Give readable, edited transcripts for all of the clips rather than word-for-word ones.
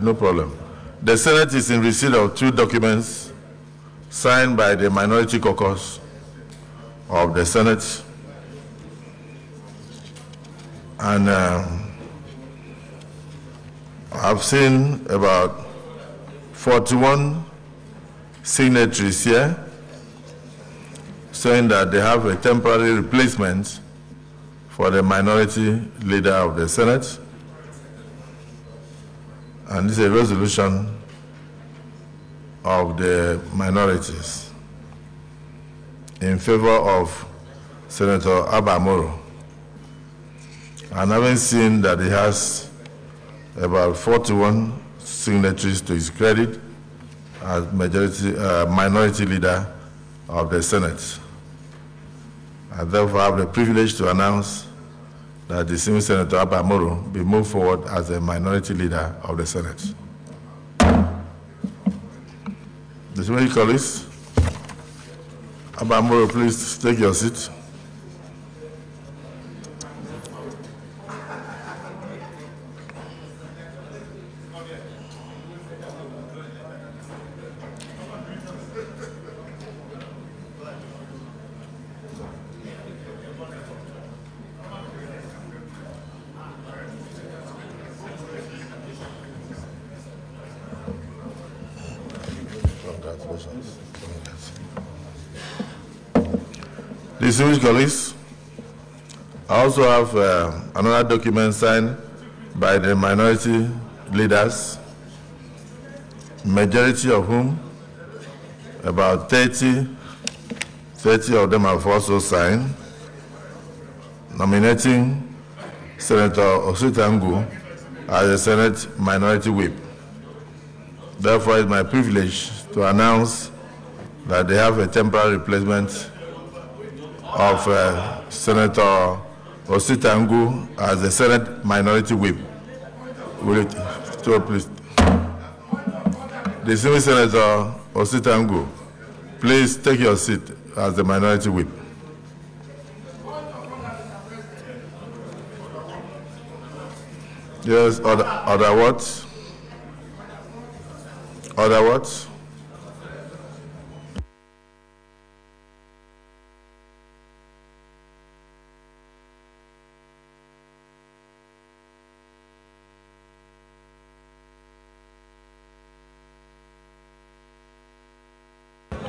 No problem. The Senate is in receipt of 2 documents signed by the minority caucus of the Senate. And I've seen about 41 signatories here saying that they have a temporary replacement for the minority leader of the Senate. And this is a resolution of the minorities in favor of Senator Abamoro. And having seen that he has about 41 signatories to his credit as minority leader of the Senate, I therefore have the privilege to announce that the senior Senator Abamoro be moved forward as a minority leader of the Senate. Distinguished colleagues, Abamoro, please take your seat. Distinguished colleagues, I also have another document signed by the minority leaders, majority of whom, about 30 of them have also signed, nominating Senator Ositangu as the Senate Minority Whip. Therefore, it's my privilege to announce that they have a temporary replacement of Senator Ositangu as the Senate Minority Whip. Will it please? The senior Senator Ositangu, please take your seat as the Minority Whip. Yes, other what? Other what?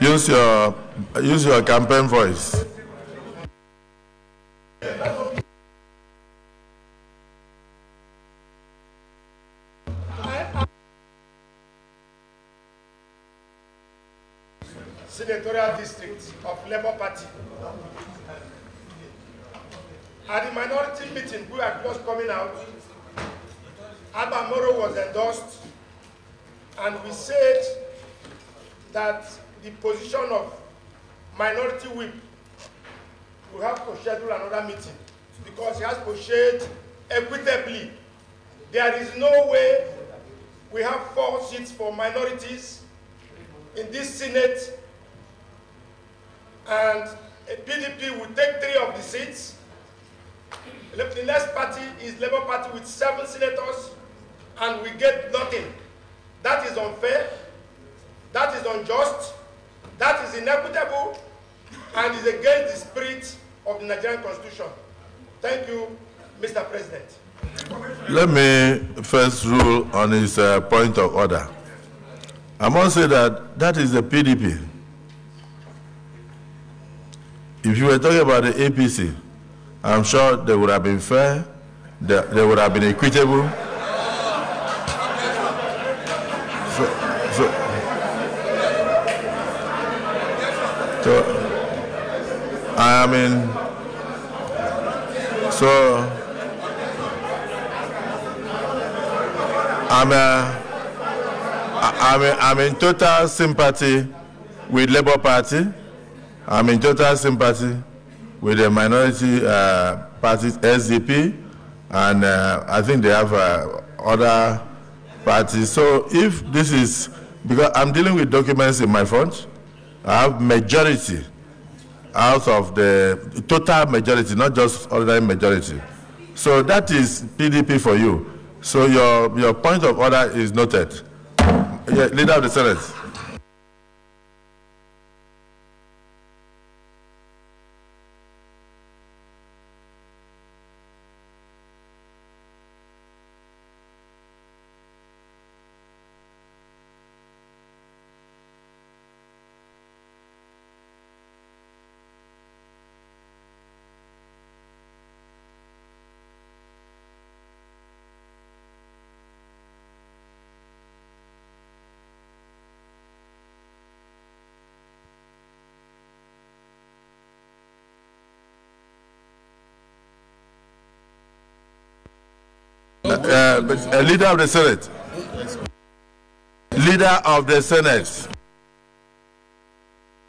Use your campaign voice. Senatorial district of Labour Party. At the minority meeting, we are just coming out. Abamoro was endorsed, and we said that the position of minority whip will have to schedule another meeting because he has to shade equitably. There is no way we have 4 seats for minorities in this Senate, and a PDP will take 3 of the seats. The next party is Labour Party with 7 senators, and we get nothing. That is unfair, that is unjust, that is inequitable, and is against the spirit of the Nigerian Constitution. Thank you, Mr. President. Let me first rule on his point of order. I must say that is the PDP. If you were talking about the APC, I'm sure they would have been fair, they would have been equitable. So I mean, so I'm in total sympathy with Labour Party. I'm in total sympathy with the minority parties, SDP, and I think they have other parties. So if this is, because I'm dealing with documents in my front, I have majority out of the total majority, not just ordinary majority. So that is PDP for you. So your point of order is noted. Yeah, Leader of the Senate. Leader of the Senate. Leader of the Senate.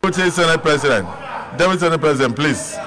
Deputy Senate President. Deputy Senate President, please.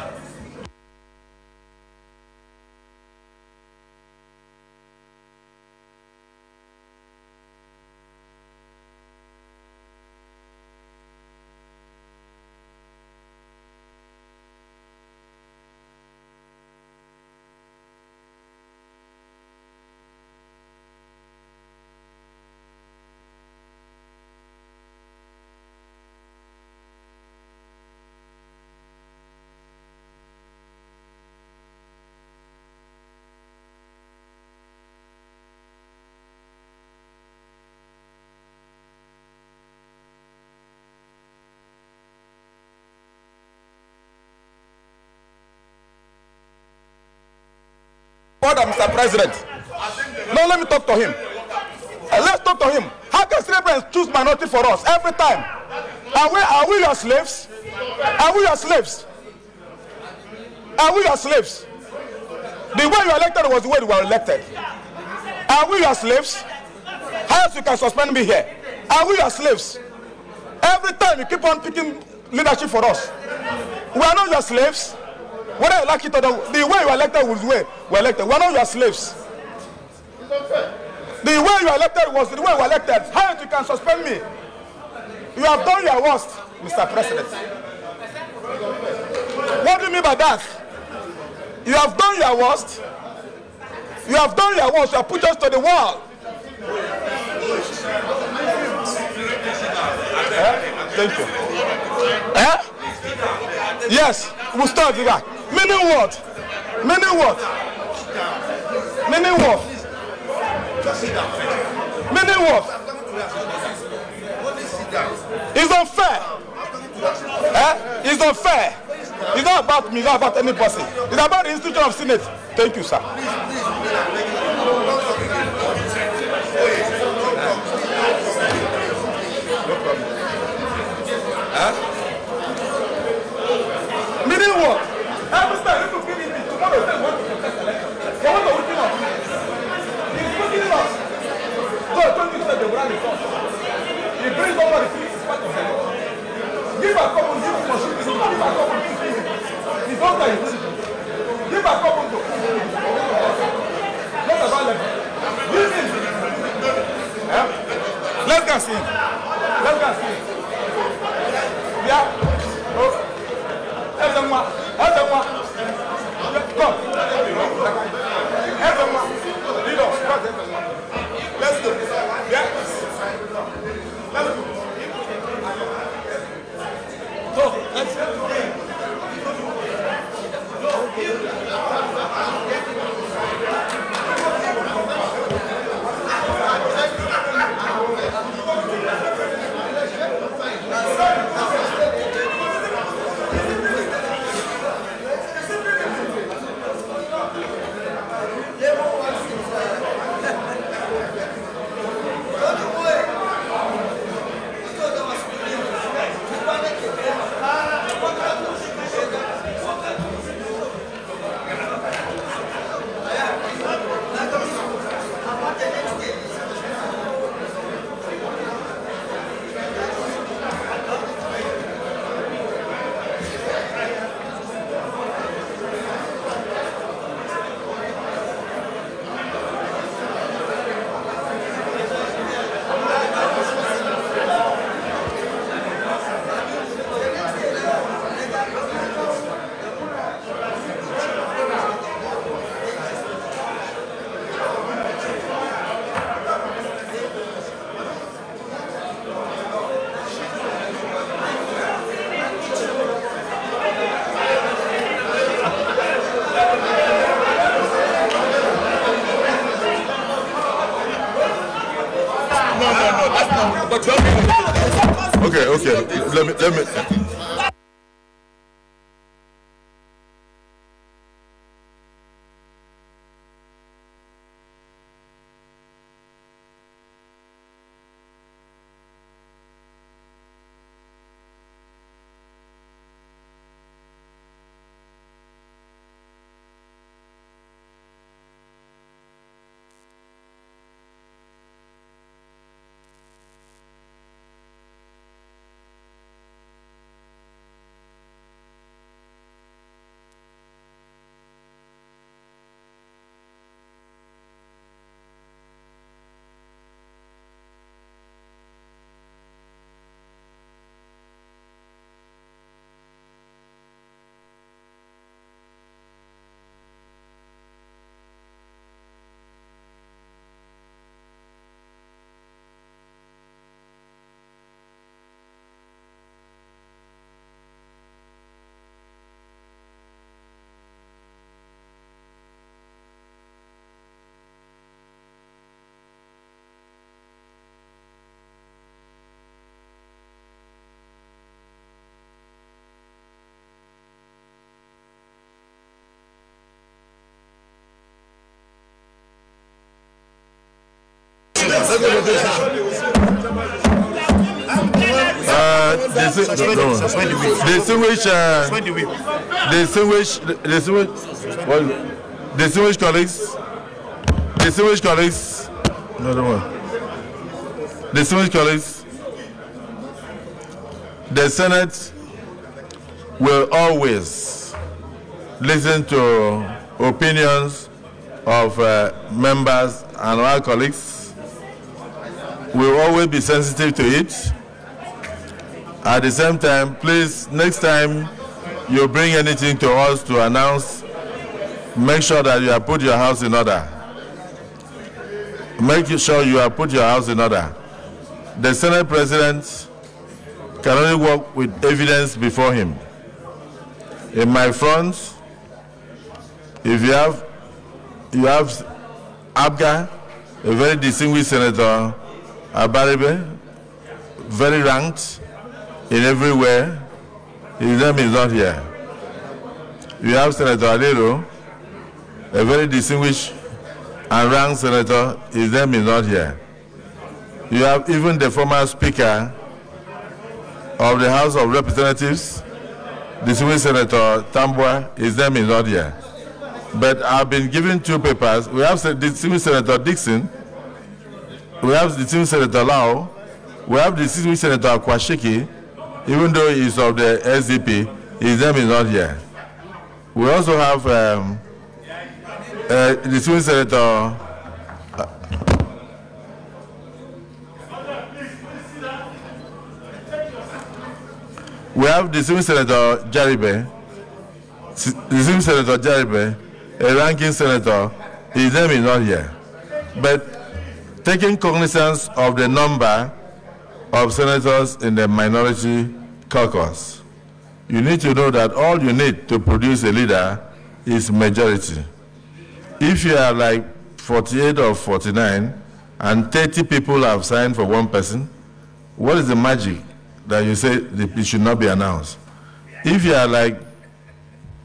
Order, Mr. President. No, let me talk to him. Let's talk to him. How can Sri choose minority for us every time? Are we your slaves? Are we your slaves? Are we your slaves? The way you are elected was the way you were elected. Are we your slaves? How else you can suspend me here? Are we your slaves? Every time you keep on picking leadership for us. We are not your slaves. Whether you like it or not, the way you are elected was the way we are elected. We are not your slaves. The way you are elected was the way we are elected. How else you can suspend me? You have done your worst, Mr. President. What do you mean by that? You have done your worst. You have done your worst. You have put us to the wall. Thank you. Yes, we'll start with that. Meaning what? Meaning what? Meaning what? Meaning what? It's unfair. It's unfair. It's not about me, it's not about any person. It's about the institution of Senate. Thank you, sir. Meaning what? Every time you give it tomorrow, they want to contest election. They want to win us. He's putting us. So I told you that they will run the court. He brings over the police as part of the law. Give a couple, give a couple, give a couple. He's not that easy. Give a couple to not about level. Use him. Let's go see him. Let's go see him. Yeah. Everyone. Come. Everyone. Lead us. Let's go. Yeah. Let's go. So, let's go. Okay. Let me. Distinguished colleagues, another one. Distinguished colleagues, the Senate will always listen to opinions of members and our colleagues. We will always be sensitive to it. At the same time, please, next time you bring anything to us to announce, make sure that you have put your house in order. Make sure you have put your house in order. The Senate President can only work with evidence before him. In my front, if you have Abga, a very distinguished senator, Abaribe, very ranked in everywhere. His name is not here. You have Senator Adero, a very distinguished and ranked senator. His name is not here. You have even the former Speaker of the House of Representatives, distinguished Senator Tambua. His name is not here. But I've been given two papers. We have the distinguished Senator Dixon. We have the distinguished Senator Lau. We have the distinguished Senator Kwashiki. Even though he is of the SDP, his name is not here. We also have the distinguished Senator we have the distinguished Senator Jaribe, a ranking senator. His name is not here. But taking cognizance of the number of senators in the minority caucus, you need to know that all you need to produce a leader is majority. If you are like 48 or 49 and 30 people have signed for one person, what is the magic that you say it should not be announced? If you are like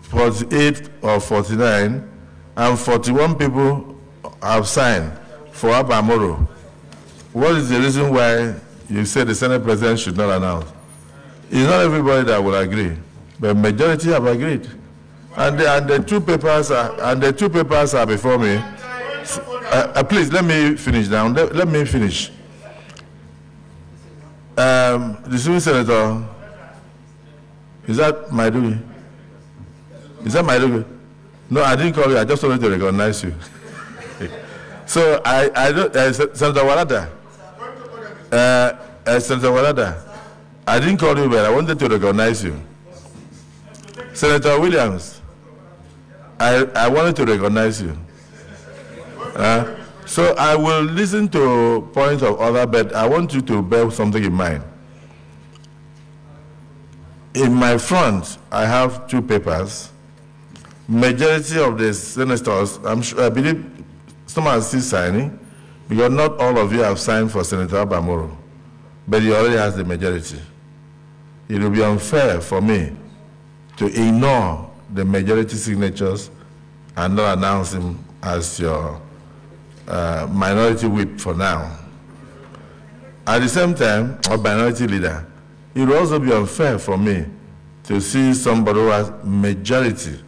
48 or 49 and 41 people have signed for Abamoro, what is the reason why you say the Senate President should not announce? It's not everybody that will agree, but majority have agreed. And the two papers are before me. Please let me finish now. Let me finish. The senior senator, is that Maiduguri? Is that Maiduguri? No, I didn't call you. I just wanted to recognize you. So I don't. Senator Walada. Senator Walada. I didn't call you, but I wanted to recognize you. Senator Williams. I wanted to recognize you. So I will listen to points of order, but I want you to bear something in mind. In my front, I have two papers. Majority of the senators, I believe some are still signing. because not all of you have signed for Senator Abamoro, but he already has the majority. It will be unfair for me to ignore the majority signatures and not announce him as your minority whip for now. At the same time, or minority leader, it will also be unfair for me to see somebody who has majority,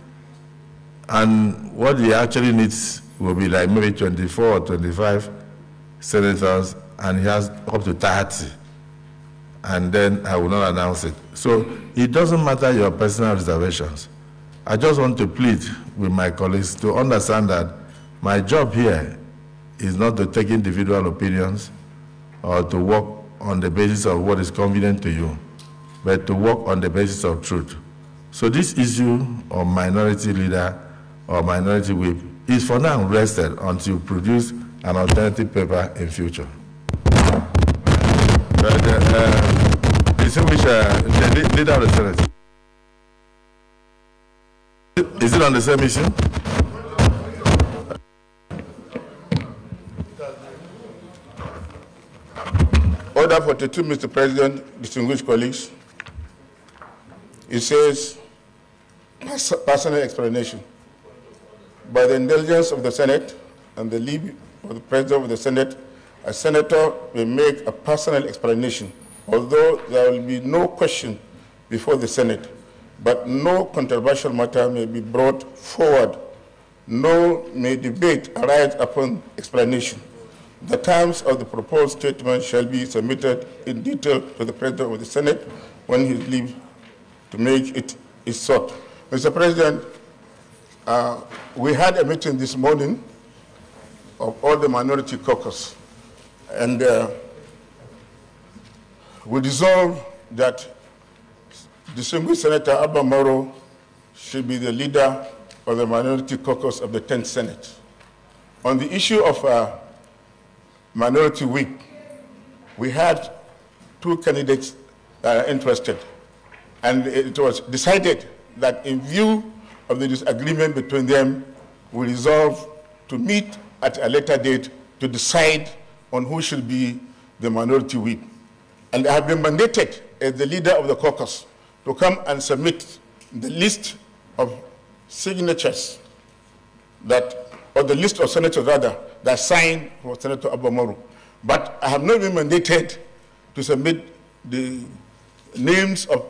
and what he actually needs will be like maybe 24 or 25 senators, and he has up to 30, and then I will not announce it. So it doesn't matter your personal reservations. I just want to plead with my colleagues to understand that my job here is not to take individual opinions or to work on the basis of what is convenient to you, but to work on the basis of truth. So this issue of minority leader or minority whip is for now rested until you produce an alternative paper in future. Distinguished the leader of the Senate. Is it on the same issue? Order 42, Mr. President, distinguished colleagues. It says, personal explanation. By the indulgence of the Senate and the leave of the President of the Senate, a senator may make a personal explanation, although there will be no question before the Senate, but no controversial matter may be brought forward, nor may debate arise upon explanation. The terms of the proposed statement shall be submitted in detail to the President of the Senate when his leave to make it is sought. Mr. President, we had a meeting this morning of all the minority caucus, and we resolved that distinguished Senator Abamoro should be the leader of the minority caucus of the 10th Senate. On the issue of minority whip, we had two candidates that are interested, and it was decided that in view of the disagreement between them, we resolved to meet at a later date to decide on who should be the minority whip. And I have been mandated as the leader of the caucus to come and submit the list of signatures that, or the list of senators rather, that signed for Senator Abamoro. But I have not been mandated to submit the names of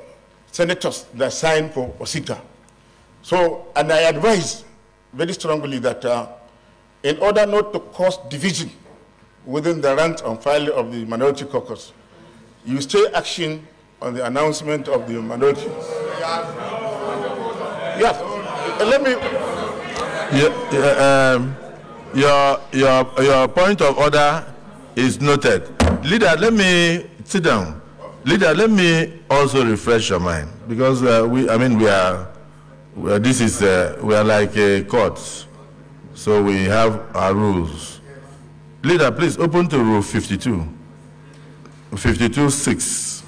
senators that signed for Osita. So, and I advise very strongly that in order not to cause division within the rank and file of the minority caucus, you stay action on the announcement of the minority. Yes, let me. Your point of order is noted. Leader, let me sit down. Leader, let me also refresh your mind, because we are like a court, so we have our rules. Leader, please open to Rule 52, 52.6.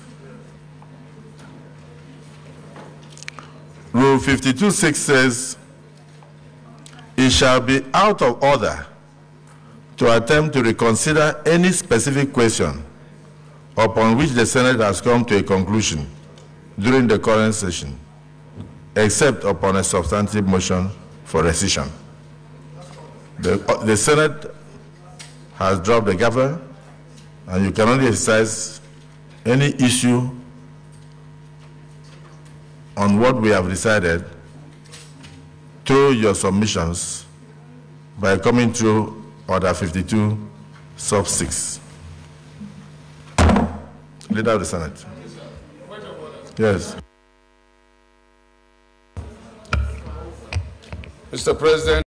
Rule 52.6 says, it shall be out of order to attempt to reconsider any specific question upon which the Senate has come to a conclusion during the current session, except upon a substantive motion for rescission. The Senate has dropped the gavel, and you can only exercise any issue on what we have decided through your submissions by coming through Order 52, sub 6. Leader of the Senate. Yes. Mr. President.